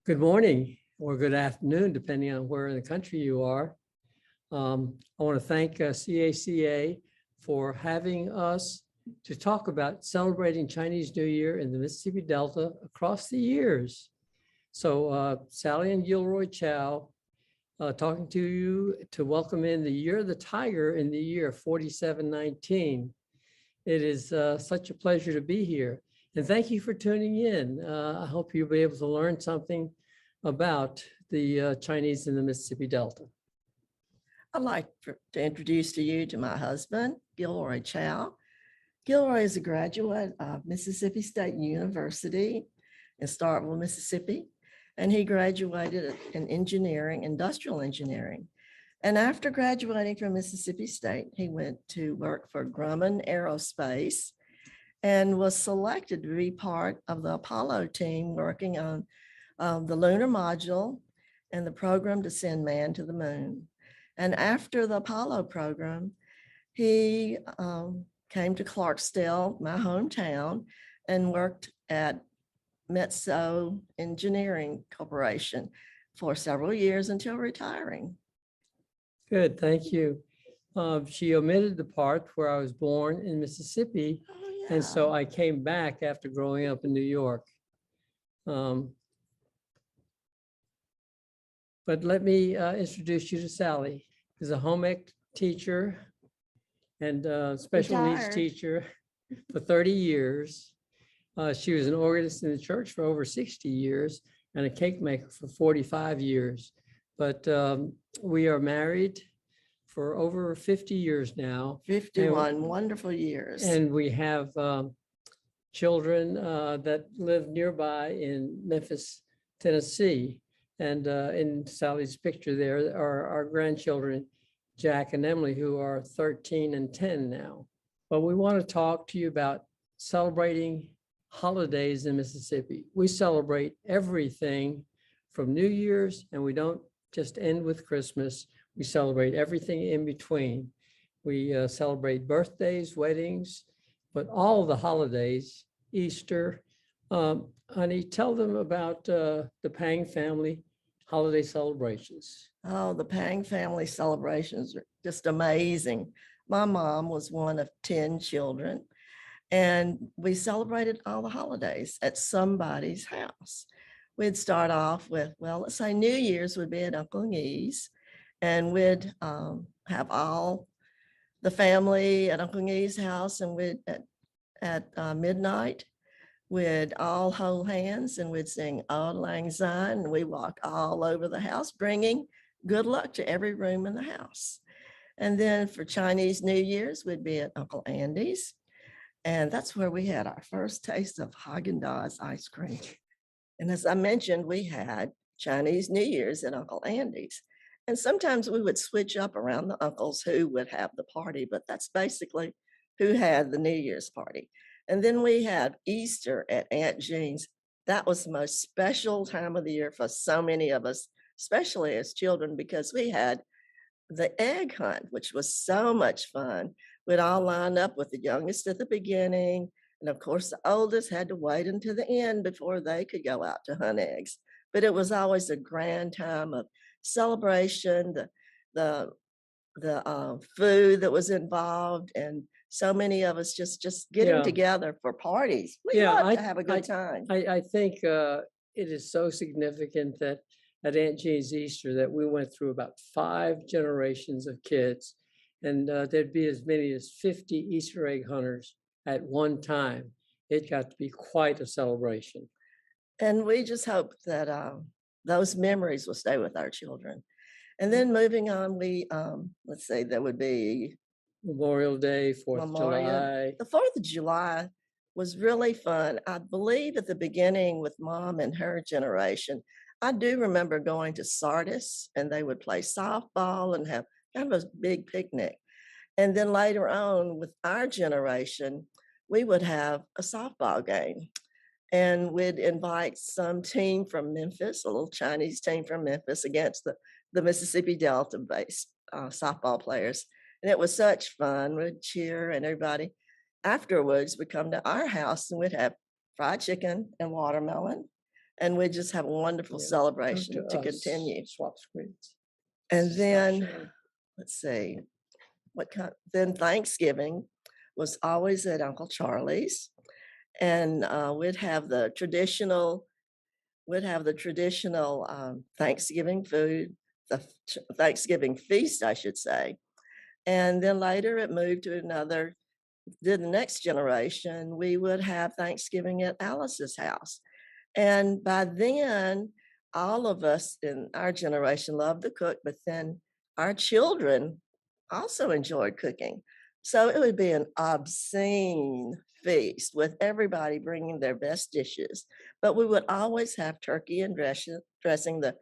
Good morning or good afternoon, depending on where in the country you are. I want to thank CACA for having us to talk about celebrating Chinese New Year in the Mississippi Delta across the years. So Sally and Gilroy Chow talking to you to welcome in the Year of the Tiger in the year 4719. It is such a pleasure to be here. And thank you for tuning in. I hope you'll be able to learn something about the Chinese in the Mississippi Delta. I'd like to introduce you to my husband, Gilroy Chow. Gilroy is a graduate of Mississippi State University in Starkville, Mississippi, and he graduated in engineering, industrial engineering. And after graduating from Mississippi State, he went to work for Grumman Aerospace and was selected to be part of the Apollo team working on the lunar module and the program to send man to the moon. And after the Apollo program, he came to Clarksdale, my hometown, and worked at Metso Engineering Corporation for several years until retiring. Good, thank you. She omitted the part where I was born in Mississippi, and so I came back after growing up in New York. But let me introduce you to Sally. She's a home ec teacher and special needs teacher for 30 years. She was an organist in the church for over 60 years and a cake maker for 45 years. But we are married for over 50 years now. 51 wonderful years. And we have children that live nearby in Memphis, Tennessee. And in Sally's picture there are our grandchildren, Jack and Emily, who are 13 and 10 now. But we want to talk to you about celebrating holidays in Mississippi. We celebrate everything from New Year's, and we don't just end with Christmas. We celebrate everything in between. We celebrate birthdays, weddings, but all the holidays, Easter. Honey, tell them about the Pang family holiday celebrations. Oh, the Pang family celebrations are just amazing. My mom was one of 10 children, and we celebrated all the holidays at somebody's house. We'd start off with, well, let's say New Year's would be at Uncle Ngee's, and we'd have all the family at Uncle Ngee's house, and we'd at midnight, we'd all hold hands and we'd sing Auld Lang Syne, and we walk all over the house, bringing good luck to every room in the house. And then for Chinese New Year's, we'd be at Uncle Andy's, and that's where we had our first taste of Haagen-Dazs ice cream. And as I mentioned, we had Chinese New Year's at Uncle Andy's. And sometimes we would switch up around the uncles who would have the party, but that's basically who had the New Year's party. And then we had Easter at Aunt Jean's. That was the most special time of the year for so many of us, especially as children, because we had the egg hunt, which was so much fun. We'd all line up with the youngest at the beginning. And of course, the oldest had to wait until the end before they could go out to hunt eggs. But it was always a grand time of celebration, the food that was involved, and so many of us just getting together for parties. We love to have a good time. I think it is so significant that at Aunt Jean's Easter that we went through about 5 generations of kids, and there'd be as many as 50 Easter egg hunters at one time. It got to be quite a celebration. And we just hope that those memories will stay with our children. And then moving on, we, let's say there would be Memorial Day, 4th of July. The 4th of July was really fun. I believe at the beginning with Mom and her generation, I do remember going to Sardis, and they would play softball and have kind of a big picnic. And then later on with our generation, we would have a softball game. And we'd invite some team from Memphis, a little Chinese team from Memphis, against the Mississippi Delta-based softball players. And it was such fun. We'd cheer, and everybody afterwards would come to our house, and we'd have fried chicken and watermelon. And we just have a wonderful Yeah, celebration talk to us, continue. swap screens. And Stop then, sharing. let's see, then Thanksgiving was always at Uncle Charlie's. And we'd have the traditional Thanksgiving food, the Thanksgiving feast, I should say. And then later it moved to the next generation, we would have Thanksgiving at Alice's house. And by then, all of us in our generation loved to cook, but then our children also enjoyed cooking. So it would be an obscene feast with everybody bringing their best dishes. But we would always have turkey and dressing, the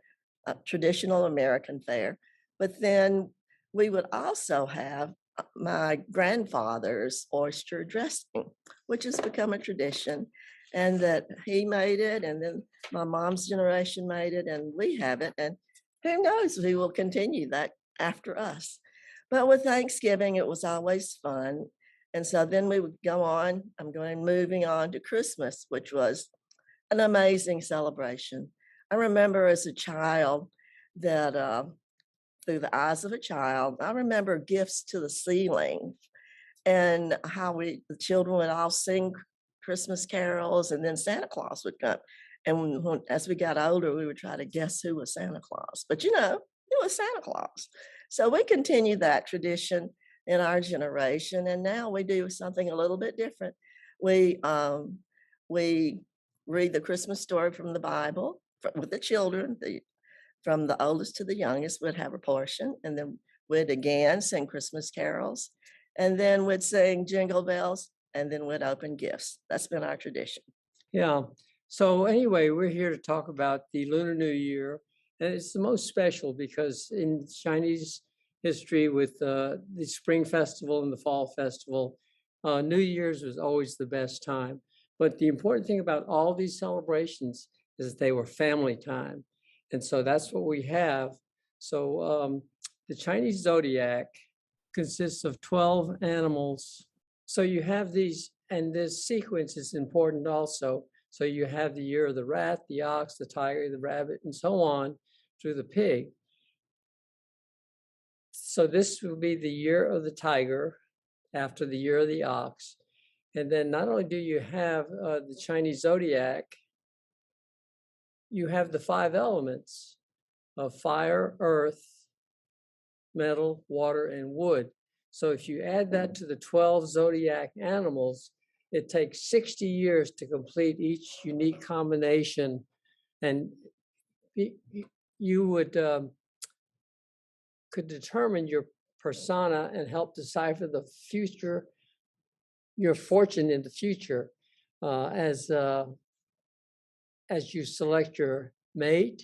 traditional American fare. But then we would also have my grandfather's oyster dressing, which has become a tradition, and that he made it, and then my mom's generation made it, and we have it. And who knows, we will continue that after us. But with Thanksgiving, it was always fun. And so then we would go on, moving on to Christmas, which was an amazing celebration. I remember as a child that through the eyes of a child, I remember gifts to the ceiling and how the children would all sing Christmas carols, and then Santa Claus would come. And as we got older, we would try to guess who was Santa Claus. But it was Santa Claus. So we continue that tradition in our generation, and now we do something a little bit different. We read the Christmas story from the Bible with the children. From the oldest to the youngest would have a portion, and then we'd again sing Christmas carols, and then we'd sing Jingle Bells, and then we'd open gifts. That's been our tradition. Yeah. So anyway, we're here to talk about the Lunar New Year, and it's the most special because in Chinese history, with the Spring Festival and the Fall Festival, New Year's was always the best time. But the important thing about all these celebrations is that they were family time. And so that's what we have. So the Chinese zodiac consists of 12 animals. So you have these, and this sequence is important also. So you have the year of the rat, the ox, the tiger, the rabbit, and so on through the pig. So this will be the year of the tiger after the year of the ox. And then not only do you have the Chinese zodiac, you have the 5 elements of fire, earth, metal, water, and wood. So if you add that to the 12 zodiac animals, it takes 60 years to complete each unique combination. And you would could determine your persona and help decipher the future, your fortune in the future, as you select your mate.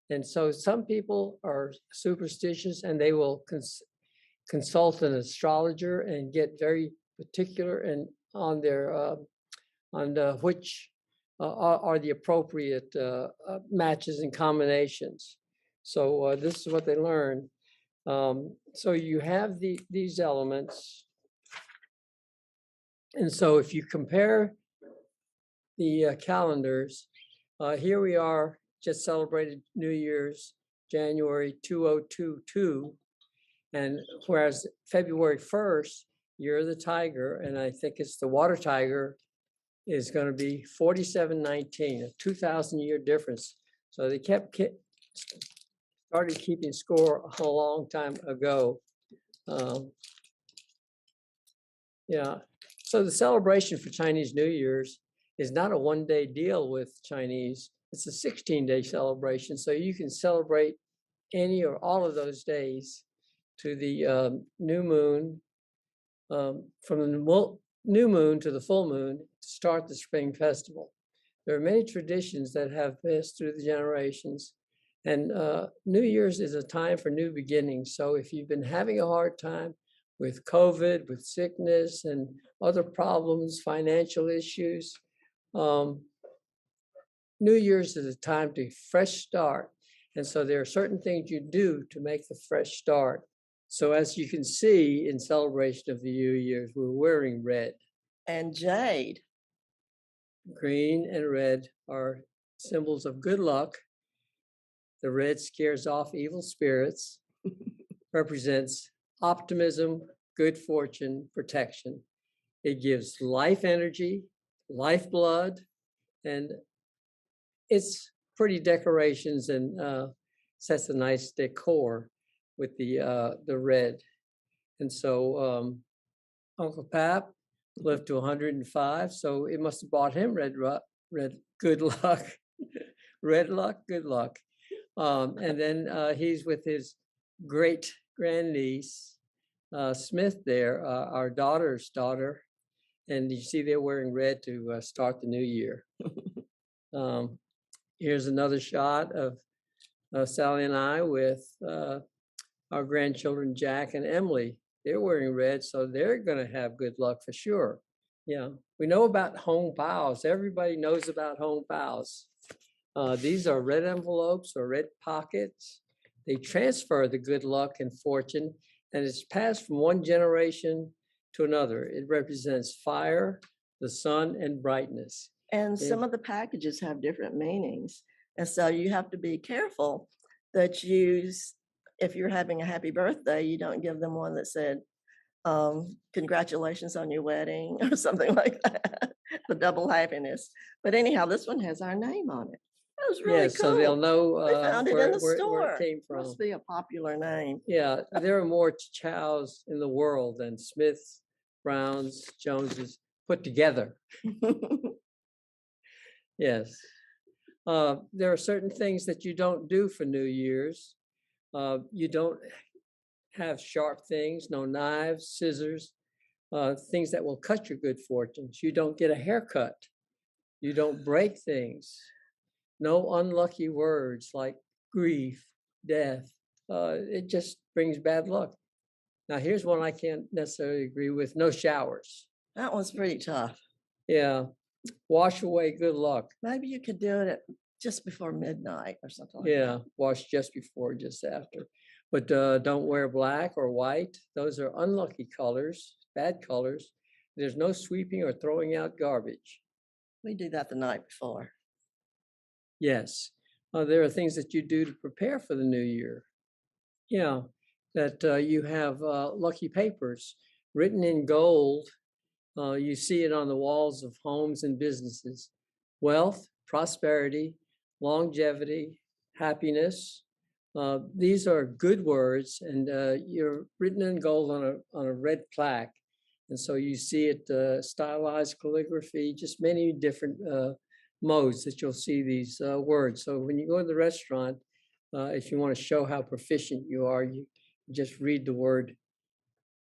And so some people are superstitious and they will consult an astrologer and get very particular and on their which are the appropriate matches and combinations. So this is what they learn. So you have these elements. And so if you compare the calendars, here we are, just celebrated New Year's, January 2022. And whereas February 1st, year of the tiger, and I think it's the water tiger, is going to be 4719, a 2,000-year difference. So they started keeping score a long time ago. Yeah. So the celebration for Chinese New Year's is not a one-day deal with Chinese. It's a 16-day celebration. So you can celebrate any or all of those days to the new moon, from the new moon to the full moon to start the Spring Festival. There are many traditions that have passed through the generations. And New Year's is a time for new beginnings. So if you've been having a hard time with COVID, with sickness and other problems, financial issues, New Year's is a time to fresh start. And so there are certain things you do to make the fresh start. So as you can see in celebration of the New Year's, we're wearing red. And jade. Green and red are symbols of good luck. The red scares off evil spirits, represents optimism, good fortune, protection. It gives life energy, lifeblood, and it's pretty decorations and sets a nice decor with the red. And so Uncle Pap lived to 105, so it must have brought him red good luck, red luck, good luck. And then he's with his great grandniece, Smith there, our daughter's daughter. And you see they're wearing red to start the new year. Here's another shot of Sally and I with our grandchildren, Jack and Emily. They're wearing red, so they're going to have good luck for sure. Yeah, we know about home pals. Everybody knows about home pals. These are red envelopes or red pockets. They transfer the good luck and fortune, and it's passed from one generation to another. It represents fire, the sun, and brightness. And some of the packages have different meanings. And so you have to be careful that if you're having a happy birthday, you don't give them one that said, congratulations on your wedding or something like that, the double happiness. But anyhow, this one has our name on it. That was really cool. So they'll know We found it in the where store. it came from. Must be a popular name. Yeah, there are more Chows in the world than Smiths, Browns, Joneses put together. Yes. There are certain things that you don't do for New Year's. You don't have sharp things, no knives, scissors, things that will cut your good fortunes. You don't get a haircut. You don't break things. No unlucky words like grief, death. It just brings bad luck. Now, here's one I can't necessarily agree with. No showers. That one's pretty tough. Yeah. Wash away good luck. Maybe you could do it just before midnight or something like Yeah, that. wash just before, just after. But don't wear black or white. Those are unlucky colors, bad colors. There's no sweeping or throwing out garbage. We do that the night before. Yes. There are things that you do to prepare for the new year. Yeah, that you have lucky papers written in gold. You see it on the walls of homes and businesses. Wealth, prosperity, longevity, happiness. These are good words, and you're written in gold on a red plaque. And so you see it stylized calligraphy, just many different modes that you'll see these words. So when you go to the restaurant, if you want to show how proficient you are, you just read the word.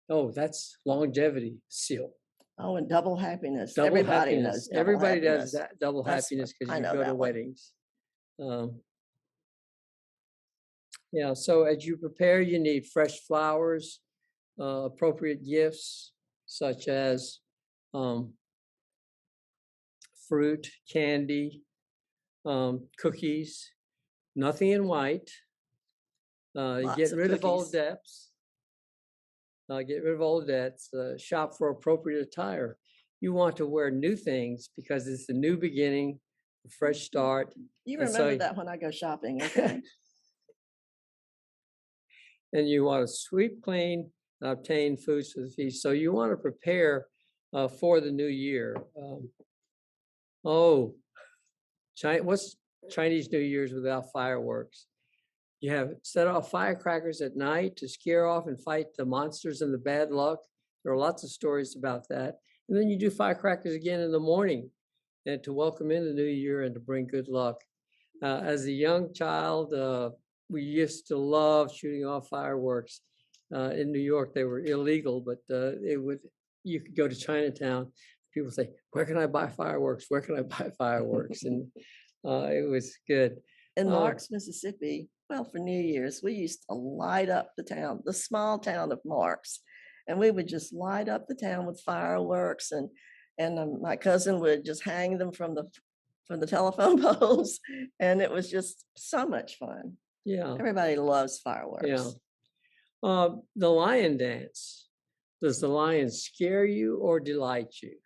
Oh, that's longevity seal. Oh, and double happiness. Double Everybody happiness. knows. Double Everybody happiness. does that double happiness because I you know go to that one. weddings. Yeah, so as you prepare, you need fresh flowers, appropriate gifts such as fruit, candy, cookies, nothing in white. Get rid of old debts. Get rid of old debts. Shop for appropriate attire. You want to wear new things because it's a new beginning, a fresh start. You And remember so- that when I go shopping, okay? And you want to sweep clean and obtain foods for the feast. So you want to prepare for the new year. What's Chinese New Year's without fireworks? You have set off firecrackers at night to scare off and fight the monsters and the bad luck. There are lots of stories about that. And then you do firecrackers again in the morning and to welcome in the new year and to bring good luck. As a young child, we used to love shooting off fireworks. In New York, they were illegal, but you could go to Chinatown. People say, "Where can I buy fireworks? Where can I buy fireworks?" And it was good. In Marks, Mississippi, well, for New Year's, we used to light up the town, the small town of Marks, and we would just light up the town with fireworks, and my cousin would just hang them from the telephone poles, and it was just so much fun. Yeah. Everybody loves fireworks. Yeah. The lion dance. Does the lion scare you or delight you?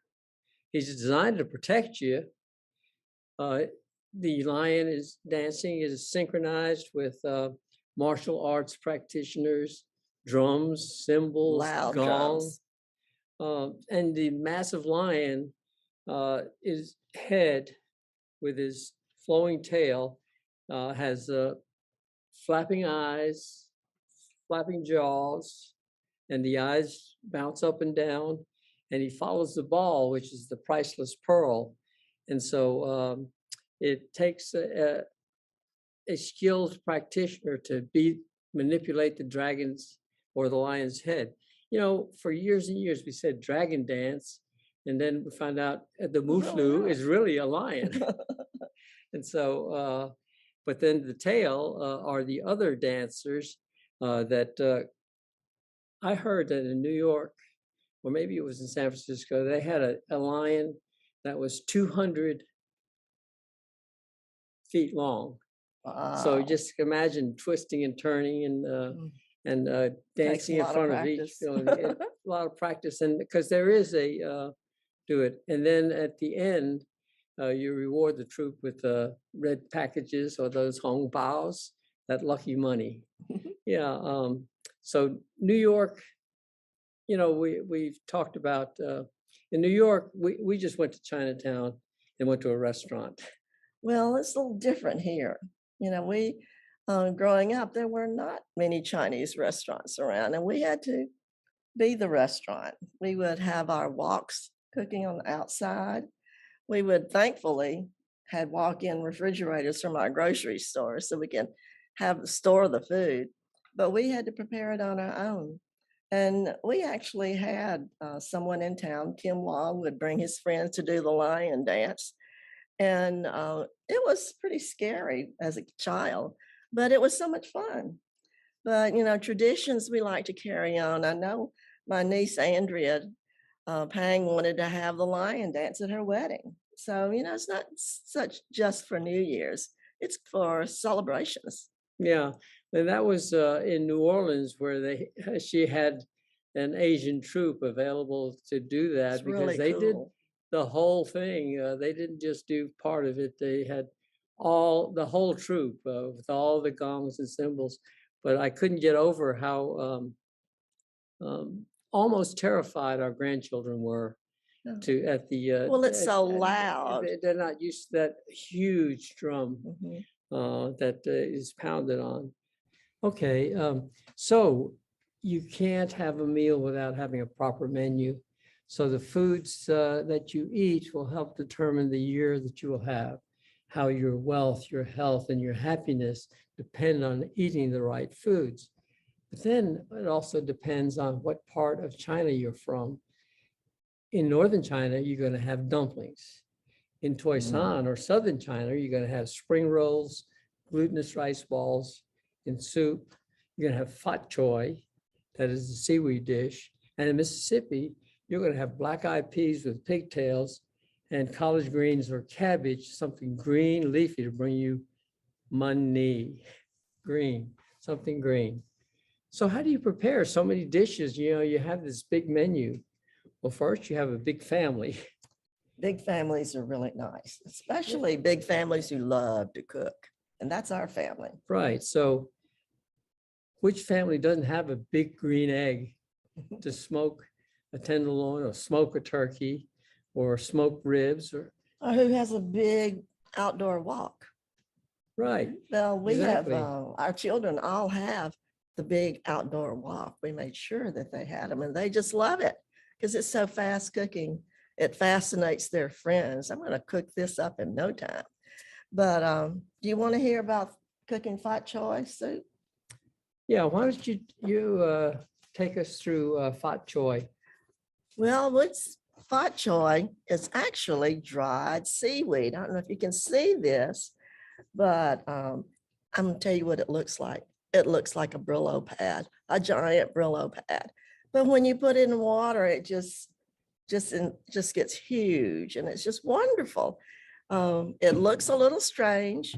He's designed to protect you. the lion is dancing is synchronized with martial arts practitioners, drums, cymbals, Loud gong, drums. and the massive lion is head with his flowing tail has flapping eyes, flapping jaws, and the eyes bounce up and down, and he follows the ball, which is the priceless pearl. And so it takes a skilled practitioner to manipulate the dragon's or the lion's head. You know, for years and years we said dragon dance, and then we found out the muflu is really a lion. And so, but then the tail are the other dancers that I heard that in New York, or maybe it was in San Francisco, they had a lion that was 200 feet long. So Wow. just imagine twisting and turning and dancing in front of each. A lot of practice, and because there is a do it, and then at the end, you reward the troop with red packages or those hong baos, that lucky money. Yeah. So New York, you know, we've talked about in New York, we just went to Chinatown and went to a restaurant. Well, it's a little different here. You know, we growing up, there were not many Chinese restaurants around, and we had to be the restaurant. We would have our woks cooking on the outside. We would thankfully had walk-in refrigerators from our grocery store so we can store the food, but we had to prepare it on our own. And we actually had someone in town, Kim Wong, would bring his friends to do the lion dance. And it was pretty scary as a child, but it was so much fun. But, you know, traditions we like to carry on. I know my niece, Andrea Pang, wanted to have the lion dance at her wedding. So, you know, it's not such just for New Year's, it's for celebrations. Yeah, and that was in New Orleans where she had an Asian troupe available to do that It's because really they did cool. the whole thing. They didn't just do part of it. They had the whole troupe with all the gongs and cymbals. But I couldn't get over how almost terrified our grandchildren were Yeah. at the. Well, it's so loud. They're not used to that huge drum Mhm. that is pounded on. Okay, so you can't have a meal without having a proper menu. So the foods that you eat will help determine the year that you will have, how your wealth, your health, and your happiness depend on eating the right foods. But then it also depends on what part of China you're from. In northern China, you're going to have dumplings. In Toisan or southern China, you're going to have spring rolls, glutinous rice balls, in soup. You're going to have fat choy, that is the seaweed dish. And in Mississippi, you're going to have black-eyed peas with pigtails and collard greens or cabbage, something green, leafy to bring you money, green, something green. So how do you prepare so many dishes? You know, you have this big menu. Well, first you have a big family. Big families are really nice, especially big families who love to cook. And that's our family. Right. So which family doesn't have a big green egg to smoke a tenderloin or smoke a turkey or smoke ribs or Who has a big outdoor walk? right. Well, we Exactly. have, our children all have the big outdoor walk. We made sure that they had them and they just love it because it's so fast cooking. It fascinates their friends. I'm going to cook this up in no time. But do you want to hear about cooking fat choy soup? Yeah, why don't you take us through fat choy? Well, what's fat choy is actually dried seaweed. I don't know if you can see this, but I'm gonna tell you what it looks like. It looks like a Brillo pad, a giant Brillo pad. But when you put it in water, it just gets huge, and it's just wonderful. It looks a little strange,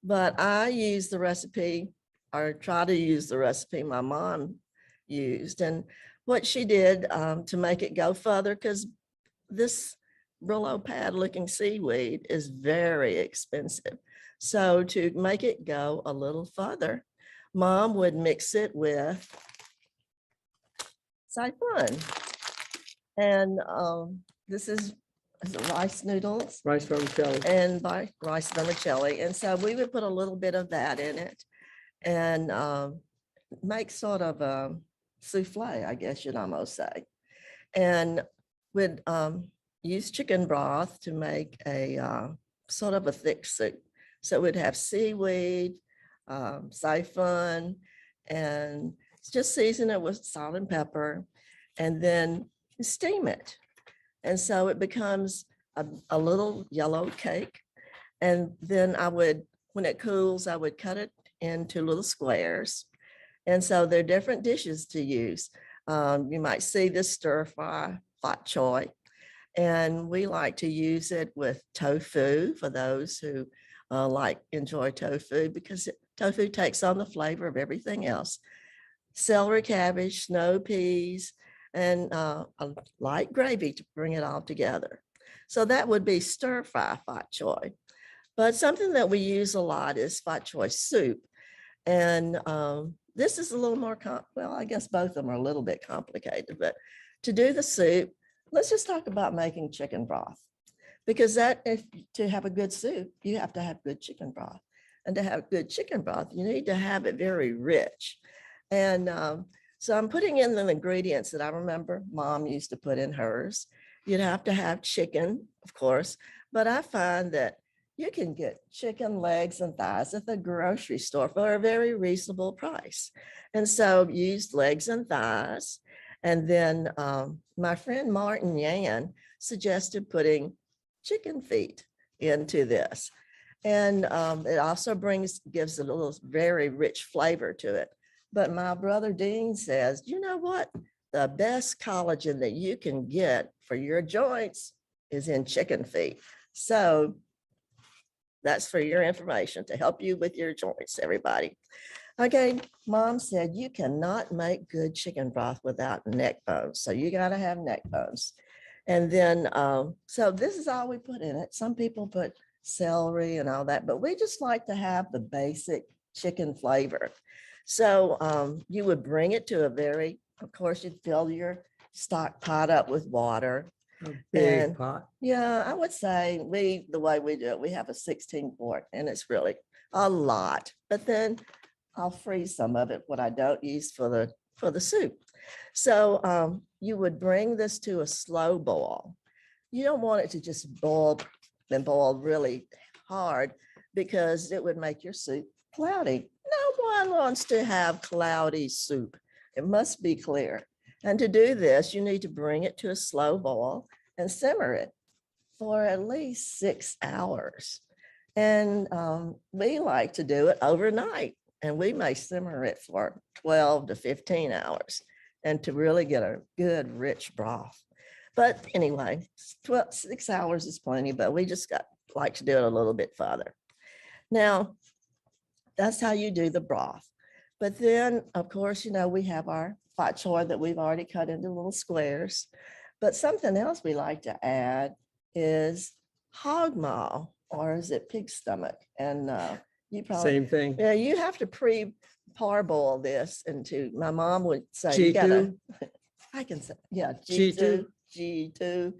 but I use the recipe, or try to use the recipe my mom used, and what she did to make it go further, because this Brillo pad looking seaweed is very expensive. So to make it go a little further, Mom would mix it with saffron. And this is rice noodles Rice vermicelli. and by rice vermicelli. And so we would put a little bit of that in it and make sort of a souffle, I guess you'd almost say. And would use chicken broth to make a sort of a thick soup. So we'd have seaweed, siphon, and just season it with salt and pepper, and then steam it. And so it becomes a little yellow cake. And then I would, when it cools, I would cut it into little squares. And so there are different dishes to use. You might see this stir fry bok choy. And we like to use it with tofu for those who enjoy tofu, because tofu takes on the flavor of everything else. Celery, cabbage, snow peas, and a light gravy to bring it all together. So that would be stir fry bok choy. But something that we use a lot is bok choy soup. And this is a little more, well, I guess both of them are a little bit complicated, but to do the soup, let's just talk about making chicken broth, because to have a good soup, you have to have good chicken broth. And to have good chicken broth, you need to have it very rich. And so I'm putting in the ingredients that I remember Mom used to put in hers. You'd have to have chicken, of course, but I find that you can get chicken legs and thighs at the grocery store for a very reasonable price. And so used legs and thighs. And then my friend Martin Yan suggested putting chicken feet into this. And it also gives it a little very rich flavor to it. But my brother Dean says, you know what? The best collagen that you can get for your joints is in chicken feet. So that's for your information to help you with your joints, everybody. Okay, Mom said you cannot make good chicken broth without neck bones. So you got to have neck bones. And then, so this is all we put in it. Some people put celery and all that, but we just like to have the basic chicken flavor. So you would bring it to of course, you'd fill your stock pot up with water. A big And pot. yeah, I would say the way we do it, we have a 16-quart and it's really a lot, but then I'll freeze some of it, what I don't use for the soup. So you would bring this to a slow boil. You don't want it to just boil and boil really hard, because it would make your soup cloudy. No one wants to have cloudy soup. It must be clear. And to do this, you need to bring it to a slow boil and simmer it for at least 6 hours. And we like to do it overnight, and we may simmer it for 12 to 15 hours and to really get a good rich broth. But anyway, 6 hours is plenty, but we just like to do it a little bit further. Now, that's how you do the broth. But then, of course, we have our bok choy that we've already cut into little squares. But something else we like to add is hog maw, or is it pig stomach? And you probably, Same thing. yeah, you have to parboil this into, my mom would say, you gotta, I can say, yeah, G2, G2.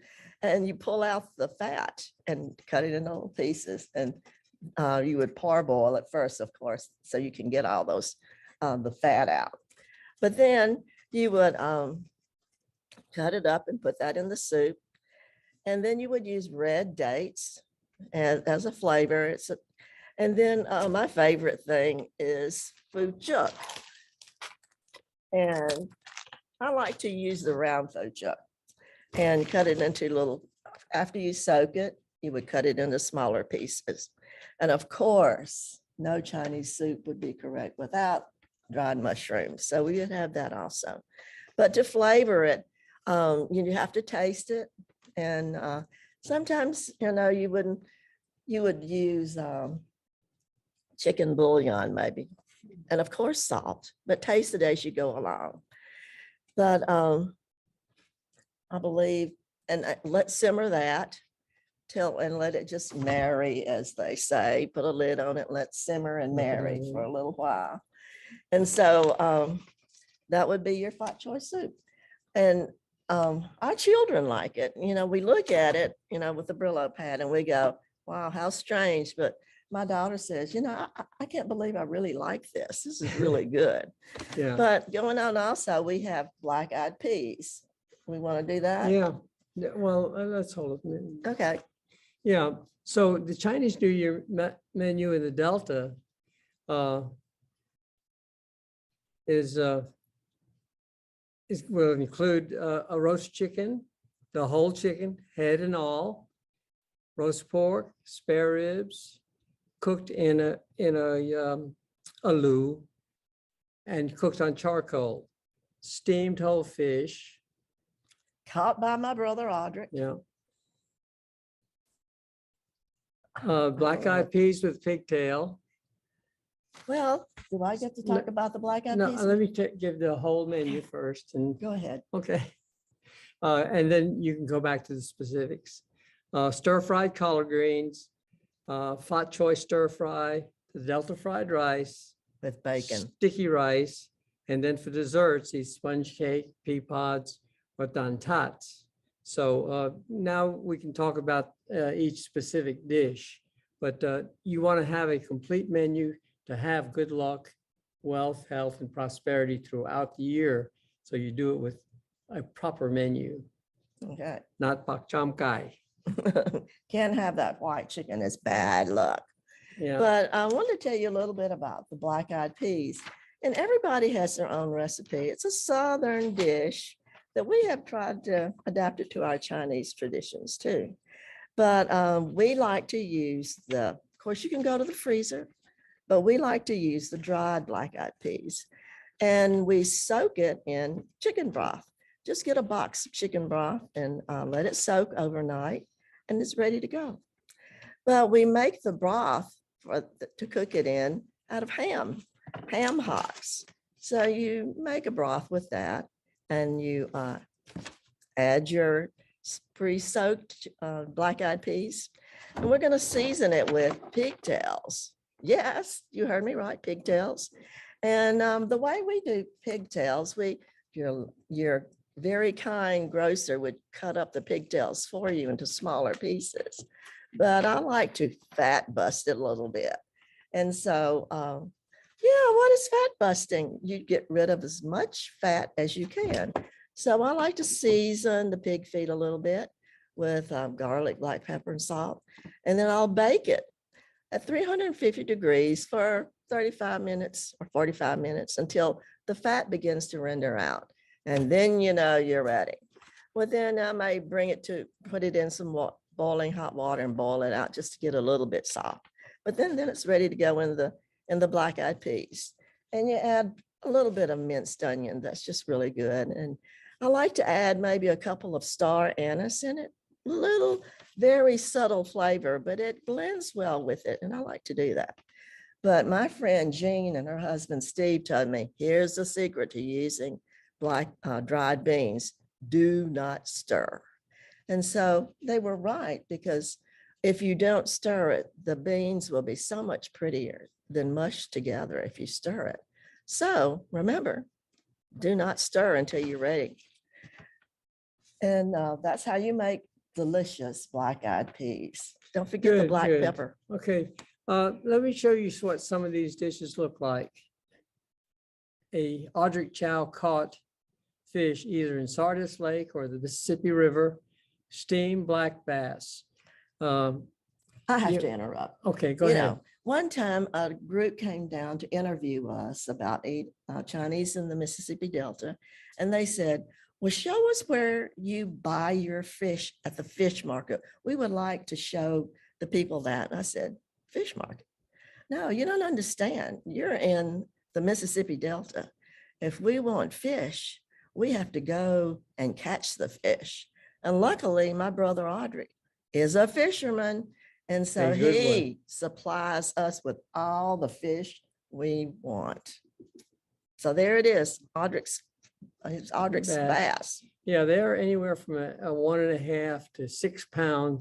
And you pull out the fat and cut it into little pieces. And you would parboil it first, of course, so you can get all those, the fat out. But then you would cut it up and put that in the soup. And then you would use red dates as a flavor. And then my favorite thing is phu chuk. And I like to use the round phu chuk and cut it into little, after you soak it, you would cut it into smaller pieces. And of course, no Chinese soup would be correct without dried mushrooms. So we would have that also. But to flavor it, you have to taste it. And sometimes, you would use chicken bouillon maybe. And of course, salt, but taste it as you go along. But I believe, and let's simmer that. till and let it just marry, as they say. Put a lid on it, let simmer and marry for a little while. And so that would be your fat choy soup. And our children like it. You know, we look at it, you know, with the Brillo pad and we go, wow, how strange. But my daughter says, you know, I can't believe I really like this. This is really good. Yeah, But going on also, we have black-eyed peas. We want to do that? yeah. Yeah, well, let's hold it. Okay. Yeah, so the Chinese New Year menu in the Delta is will include a roast chicken, the whole chicken, head and all, roast pork, spare ribs, cooked in a loo and cooked on charcoal, steamed whole fish. Caught by my brother Audric. Yeah. Black-eyed peas with pigtail. Well, do I get to talk about the black-eyed No, peas? let me give the whole menu first and, Go ahead. okay. And then you can go back to the specifics. Stir-fried collard greens, fat choy stir fry, the Delta fried rice, With bacon. sticky rice, and then for desserts, these sponge cake, pea pods, or dantats. So now we can talk about each specific dish, but you want to have a complete menu to have good luck, wealth, health, and prosperity throughout the year. So you do it with a proper menu, Okay. not pak cham kai. Can't have that white chicken. It's bad luck. Yeah, But I want to tell you a little bit about the black-eyed peas. And everybody has their own recipe. It's a Southern dish that we have tried to adapt it to our Chinese traditions too. But we like to use of course, you can go to the freezer, but we like to use the dried black-eyed peas. And we soak it in chicken broth. Just get a box of chicken broth and let it soak overnight, and it's ready to go. Well, we make the broth to cook it in out of ham hocks. So you make a broth with that, and you add your pre-soaked black-eyed peas. And we're going to season it with pigtails. Yes, you heard me right, pigtails. And the way we do pigtails, your very kind grocer would cut up the pigtails for you into smaller pieces. But I like to fat bust it a little bit. And so, yeah, what is fat busting? You get rid of as much fat as you can. So I like to season the pig feet a little bit with garlic, black pepper, and salt. And then I'll bake it at 350 degrees for 35 minutes or 45 minutes until the fat begins to render out. And then you know you're ready. Well, then I may put it in some boiling hot water and boil it out just to get a little bit soft. But then it's ready to go in the black-eyed peas. And you add a little bit of minced onion. That's just really good. And I like to add maybe a couple of star anise in it. Little, very subtle flavor, but it blends well with it. And I like to do that. But my friend Jean and her husband Steve told me, here's the secret to using dried beans. Do not stir. And so they were right, because if you don't stir it, the beans will be so much prettier than mushed together if you stir it. So remember, do not stir until you're ready. And that's how you make delicious black-eyed peas. Don't forget the Good, black good. pepper. Okay. Let me show you what some of these dishes look like. A Audric Chow caught fish either in Sardis Lake or the Mississippi River, steamed black bass. I have you- to interrupt. Okay, go You ahead. know, one time a group came down to interview us about Chinese in the Mississippi Delta, and they said, well, show us where you buy your fish at the fish market. We would like to show the people that. And I said, fish market? No, you don't understand. You're in the Mississippi Delta. If we want fish, we have to go and catch the fish. And luckily, my brother Audric is a fisherman. And so A good one. he supplies us with all the fish we want. So there it is, Audric's Bass. bass. Yeah, they're anywhere from a 1.5 to 6 pound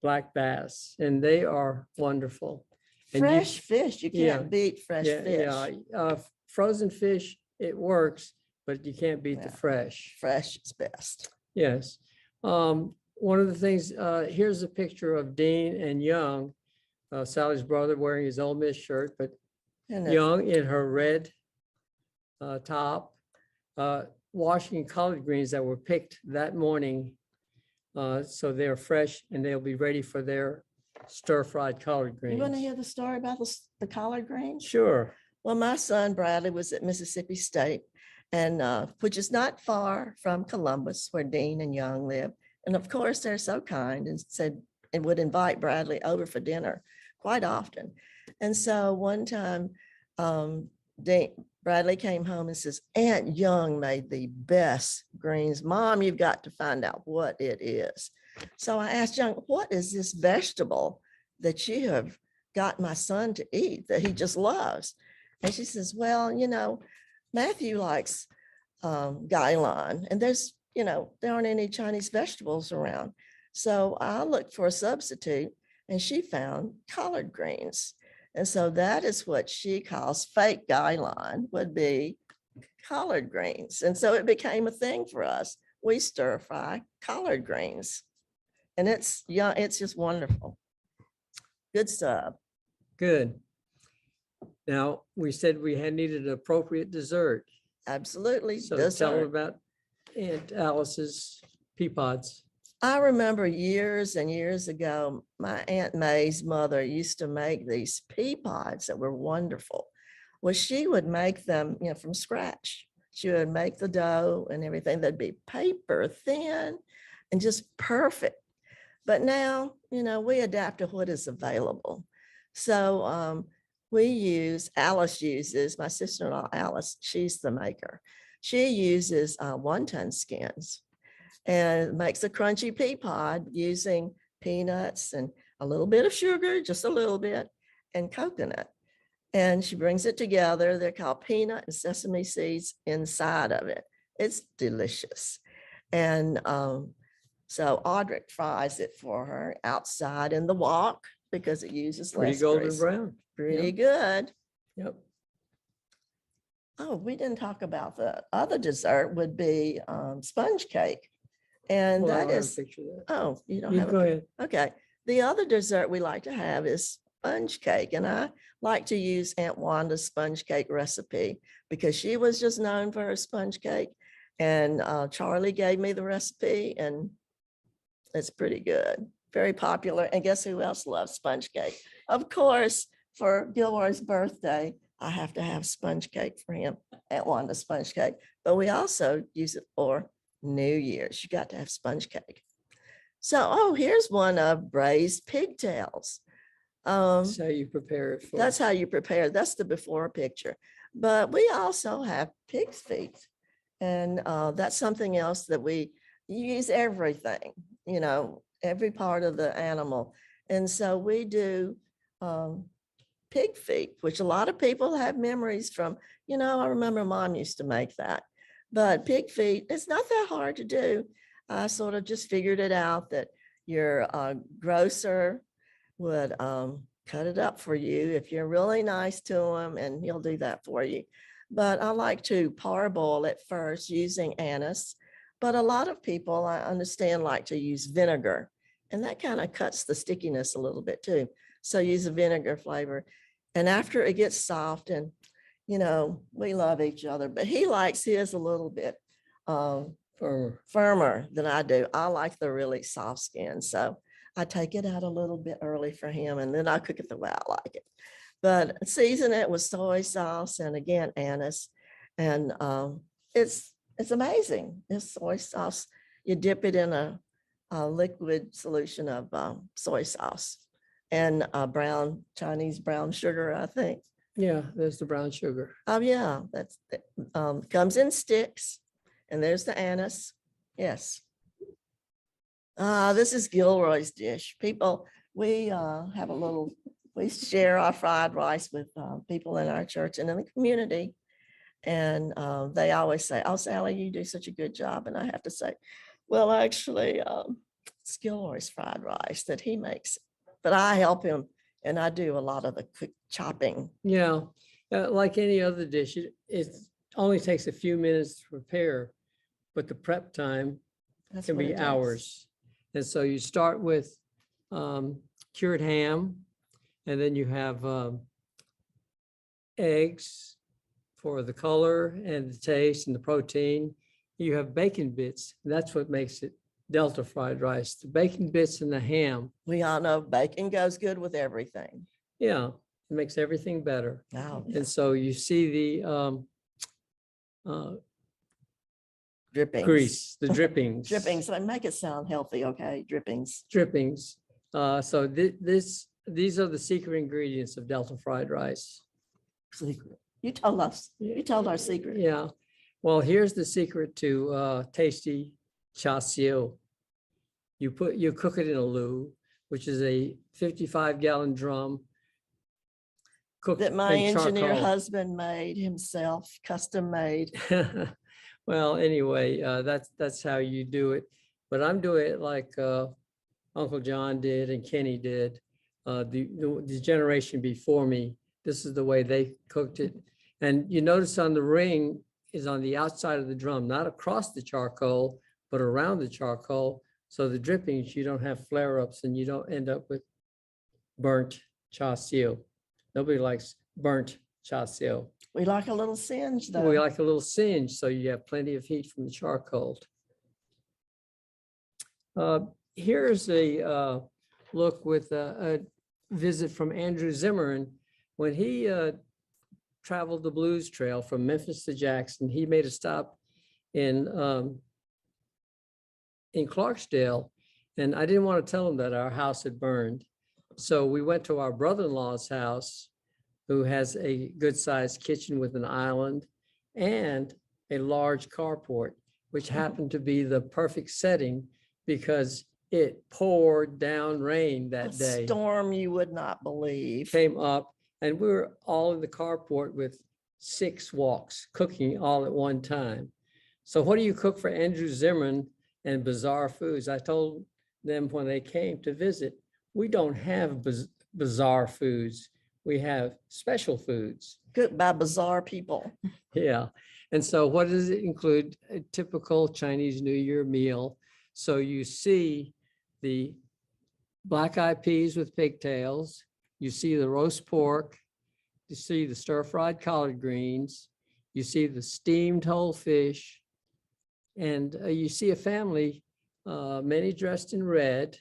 black bass, and they are wonderful. And you- Fresh fish, you yeah, can't beat fresh yeah, fish. yeah. Frozen fish, it works, but you can't beat the Yeah. fresh. Fresh is best. Yes. One of the things, here's a picture of Dean and Young, Sally's brother wearing his Ole Miss shirt, but Isn't it? Young in her red top, washing collard greens that were picked that morning. So they're fresh and they'll be ready for their stir-fried collard You want to greens. hear the story about the collard greens? Sure. Well, my son Bradley was at Mississippi State, and which is not far from Columbus, where Dean and Young live. And of course, they're so kind and said and would invite Bradley over for dinner quite often. And so one time, Bradley came home and says, Aunt Young made the best greens. Mom, you've got to find out what it is. So I asked Young, what is this vegetable that you have got my son to eat that he just loves? And she says, well, Matthew likes gailan, and there aren't any Chinese vegetables around. So I looked for a substitute, and she found collard greens. And so that is what she calls fake gailan, would be collard greens. And so it became a thing for us. We stir fry collard greens. And it's just wonderful. Good stuff. Good. Now, we said we had needed an appropriate dessert. Absolutely. So tell them Dessert. about Aunt Alice's pea pods. I remember years and years ago, my Aunt May's mother used to make these pea pods that were wonderful. Well, she would make them, from scratch. She would make the dough and everything. They'd be paper thin and just perfect. But now, we adapt to what is available. So Alice uses, my sister-in-law, Alice, she's the maker. She uses wonton skins and makes a crunchy pea pod using peanuts and a little bit of sugar, just a little bit, and coconut. And she brings it together. They're called peanut and sesame seeds inside of it. It's delicious. And so Audric fries it for her outside in the wok because it uses Pretty less golden grease. brown. Pretty good. Yep. Oh, we didn't talk about the other dessert would be sponge cake. And Well, I that don't have a is, picture of that. oh, you don't You have go a, ahead. okay. The other dessert we like to have is sponge cake. And I like to use Aunt Wanda's sponge cake recipe because she was just known for her sponge cake. And Charlie gave me the recipe and it's pretty good. Very popular. And guess who else loves sponge cake? Of course, for Gilroy's birthday, I have to have sponge cake for him, Aunt Wanda sponge cake. But we also use it for New Year's. You got to have sponge cake. So, here's one of braised pigtails. That's how you prepare it for. That's how you prepare. That's the before picture. But we also have pig's feet. And that's something else that we use everything, every part of the animal. And so we do pig feet, which a lot of people have memories from, I remember Mom used to make that. But pig feet, it's not that hard to do. I sort of just figured it out that your grocer would cut it up for you if you're really nice to him, and he'll do that for you. But I like to parboil it first using anise. But a lot of people, I understand, like to use vinegar, and that kind of cuts the stickiness a little bit too. So use a vinegar flavor. And after it gets soft, and we love each other, but he likes his a little bit firmer than I do. I like the really soft skin. So I take it out a little bit early for him, and then I cook it the way I like it. But season it with soy sauce and again anise, and it's amazing. This soy sauce, you dip it in a liquid solution of soy sauce and Chinese brown sugar, I think. Yeah, there's the brown sugar. Oh yeah, that's comes in sticks, and there's the anise. Yes. This is Gilroy's dish. People, we have we share our fried rice with people in our church and in the community. And they always say, oh, Sally, you do such a good job. And I have to say, well, actually, Skilroy's fried rice that he makes, but I help him and I do a lot of the quick chopping. Yeah, like any other dish, it only takes a few minutes to prepare, but the prep time That's can what be it takes. hours. And so you start with cured ham, and then you have eggs for the color and the taste and the protein. You have bacon bits. That's what makes it Delta fried rice. The bacon bits and the ham. We all know bacon goes good with everything. Yeah, it makes everything better. Oh, And so you see the drippings. grease, the drippings. Drippings. They make it sound healthy, okay? Drippings. Drippings. So these are the secret ingredients of Delta fried rice. Secret. You told us. You told our secret. Yeah. Well, here's the secret to tasty char siu. You cook it in a lu, which is a 55-gallon drum. Cooked That my in engineer charcoal. husband made himself, custom made. Well, anyway, that's how you do it. But I'm doing it like Uncle John did and Kenny did. The generation before me, this is the way they cooked it. And you notice on the ring is on the outside of the drum, not across the charcoal, but around the charcoal. So the drippings, you don't have flare-ups and you don't end up with burnt char siu. Nobody likes burnt char siu. We like a little singe though. We like a little singe, so you have plenty of heat from the charcoal. Here's a look with a visit from Andrew Zimmern. When he traveled the Blues Trail from Memphis to Jackson, he made a stop in Clarksdale, and I didn't want to tell him that our house had burned. So we went to our brother-in-law's house, who has a good-sized kitchen with an island and a large carport, which happened to be the perfect setting because it poured down rain that A day. storm you would not believe. Came up, and we were all in the carport with 6 woks cooking all at one time. So what do you cook for Andrew Zimmern and Bizarre Foods? I told them when they came to visit, we don't have bizarre foods. We have special foods. Cooked by bizarre people. Yeah. And so what does it include? A typical Chinese New Year meal. So you see the black-eyed peas with pigtails. You see the roast pork. You see the stir-fried collard greens. You see the steamed whole fish. And you see a family, many dressed in red,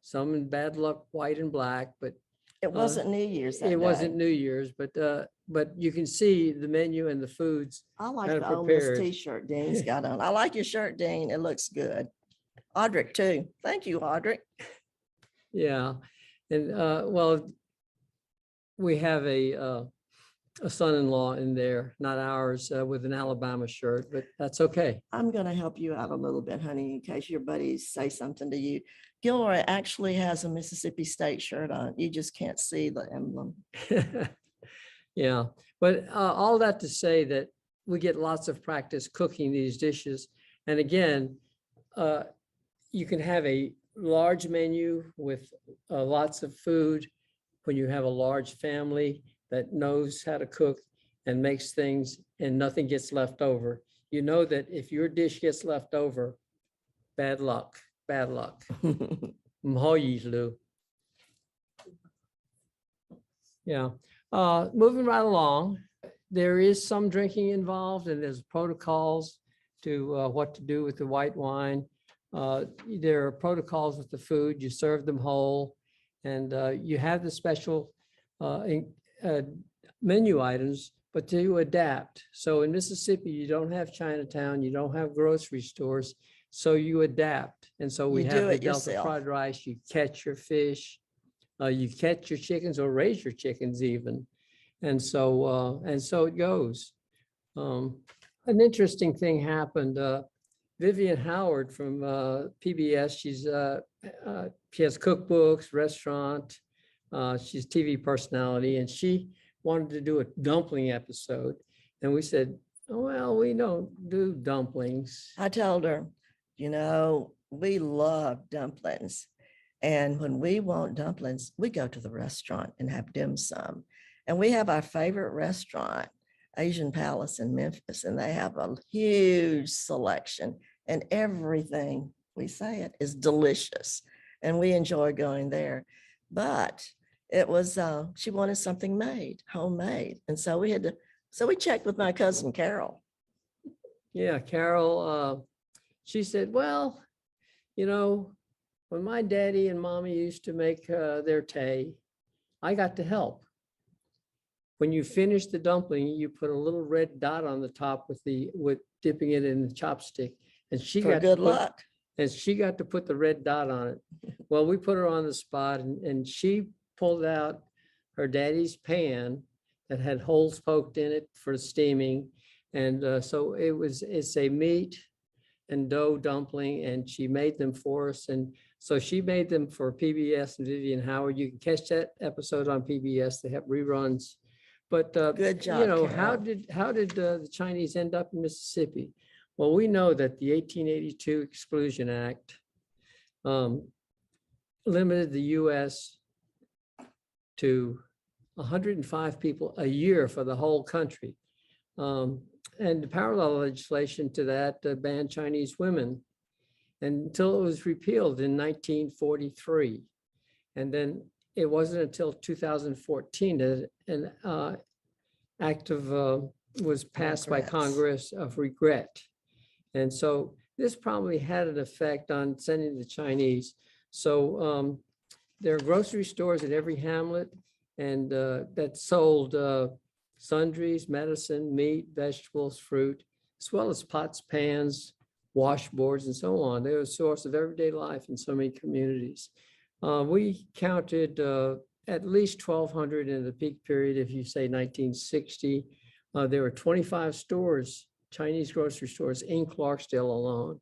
some in bad luck, white and black, but It wasn't New Year's that it wasn't day. New Year's, but you can see the menu and the foods. I like kinda the oldest prepared. t-shirt Dean's got on. I like your shirt, Dean. It looks good. Audric too. Thank you, Audric. Yeah. And well, we have a son-in-law in there, not ours, with an Alabama shirt, but that's okay. I'm going to help you out a little bit, honey, in case your buddies say something to you. Gilroy actually has a Mississippi State shirt on. You just can't see the emblem. Yeah, but all that to say that we get lots of practice cooking these dishes. And again, you can have a large menu with lots of food when you have a large family that knows how to cook and makes things and nothing gets left over. You know that if your dish gets left over, bad luck, bad luck. Mhoyilu. Yeah, moving right along, there is some drinking involved and there's protocols to what to do with the white wine. There are protocols with the food, you serve them whole, and you have the special menu items, but to adapt. So in Mississippi, you don't have Chinatown, you don't have grocery stores, so you adapt. And so we You have do the it Delta yourself. fried rice, you catch your fish, you catch your chickens or raise your chickens even. And so it goes. An interesting thing happened. Vivian Howard from PBS, she has cookbooks, restaurant, she's TV personality, and she wanted to do a dumpling episode. And we said, oh, well, we don't do dumplings. I told her, You know, we love dumplings. And when we want dumplings, we go to the restaurant and have dim sum. And we have our favorite restaurant, Asian Palace in Memphis, and they have a huge selection, and everything, we say it, is delicious. And we enjoy going there. But it was, she wanted something made, homemade. And so we checked with my cousin Carol. Yeah, Carol, she said, well, you know, when my daddy and mommy used to make their tea, I got to help. When you finish the dumpling, you put a little red dot on the top with dipping it in the chopstick. And she For got good luck. And she got to put the red dot on it. Well, we put her on the spot, and she pulled out her daddy's pan that had holes poked in it for steaming. And so it's a meat and dough dumpling, and she made them for us. And so she made them for PBS and Vivian Howard. You can catch that episode on PBS. They have reruns. But Good job, you know, Carol. how did the Chinese end up in Mississippi? Well, we know that the 1882 Exclusion Act limited the U.S. to 105 people a year for the whole country. And the parallel legislation to that banned Chinese women until it was repealed in 1943. And then it wasn't until 2014 that an act of was passed by Regrets. Congress of regret. And so this probably had an effect on sending the Chinese. So there are grocery stores in every hamlet and that sold sundries, medicine, meat, vegetables, fruit, as well as pots, pans, washboards, and so on. They're a source of everyday life in so many communities. We counted at least 1,200 in the peak period. If you say 1960, there were 25 stores, Chinese grocery stores in Clarksdale alone,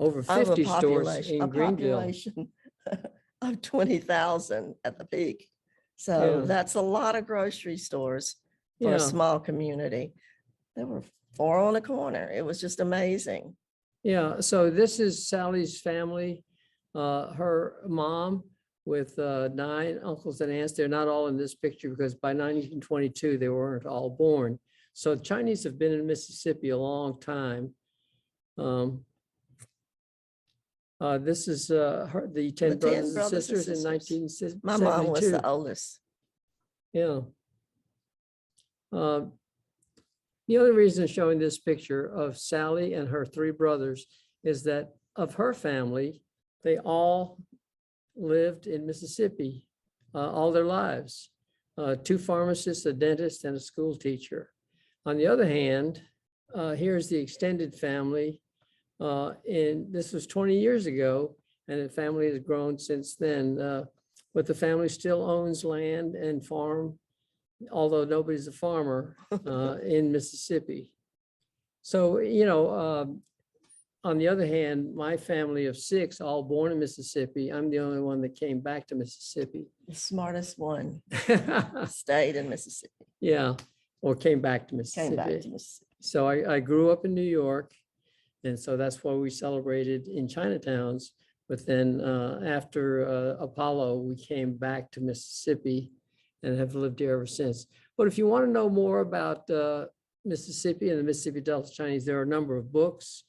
over 50 stores in a Greenville. population of 20,000 at the peak. So Yeah. that's a lot of grocery stores for Yeah. a small community. There were 4 on a corner. It was just amazing. Yeah, so this is Sally's family, her mom with 9 uncles and aunts. They're not all in this picture because by 1922, they weren't all born. So the Chinese have been in Mississippi a long time. This is the 10 brothers and sisters in 1972. My mom was the oldest. Yeah. The only reason showing this picture of Sally and her 3 brothers is that of her family, they all lived in Mississippi all their lives. 2 pharmacists, a dentist, and a school teacher. On the other hand, here's the extended family. And this was 20 years ago, and the family has grown since then. But the family still owns land and farm, although nobody's a farmer in Mississippi. So, you know, on the other hand, my family of 6, all born in Mississippi, I'm the only one that came back to Mississippi. The smartest one stayed in Mississippi. Yeah, or came back to Came back to Mississippi. Mississippi. So I grew up in New York, and so that's why we celebrated in Chinatowns. But then after Apollo, we came back to Mississippi and have lived here ever since. But if you want to know more about Mississippi and the Mississippi Delta Chinese, there are a number of books.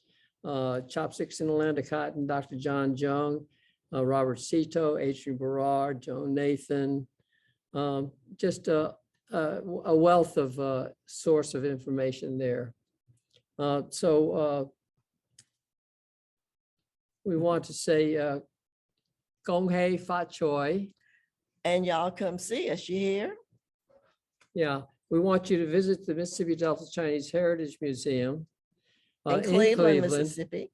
Chopsticks in the Land of Cotton, Dr. John Jung, Robert Cito, Adrian Berard, Joan Nathan, just a wealth of source of information there. So we want to say Gong Hei Fat Choi. And y'all come see us, you hear? Yeah, we want you to visit the Mississippi Delta Chinese Heritage Museum In Cleveland, Mississippi.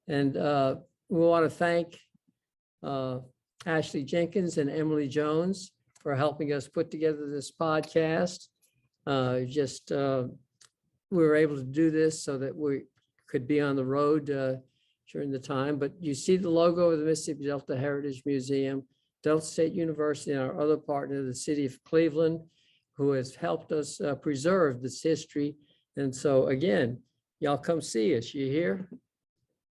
And we want to thank Ashley Jenkins and Emily Jones for helping us put together this podcast. We were able to do this so that we could be on the road during the time. But you see the logo of the Mississippi Delta Heritage Museum, Delta State University, and our other partner, the city of Cleveland, who has helped us preserve this history. And so again, y'all come see us, you hear?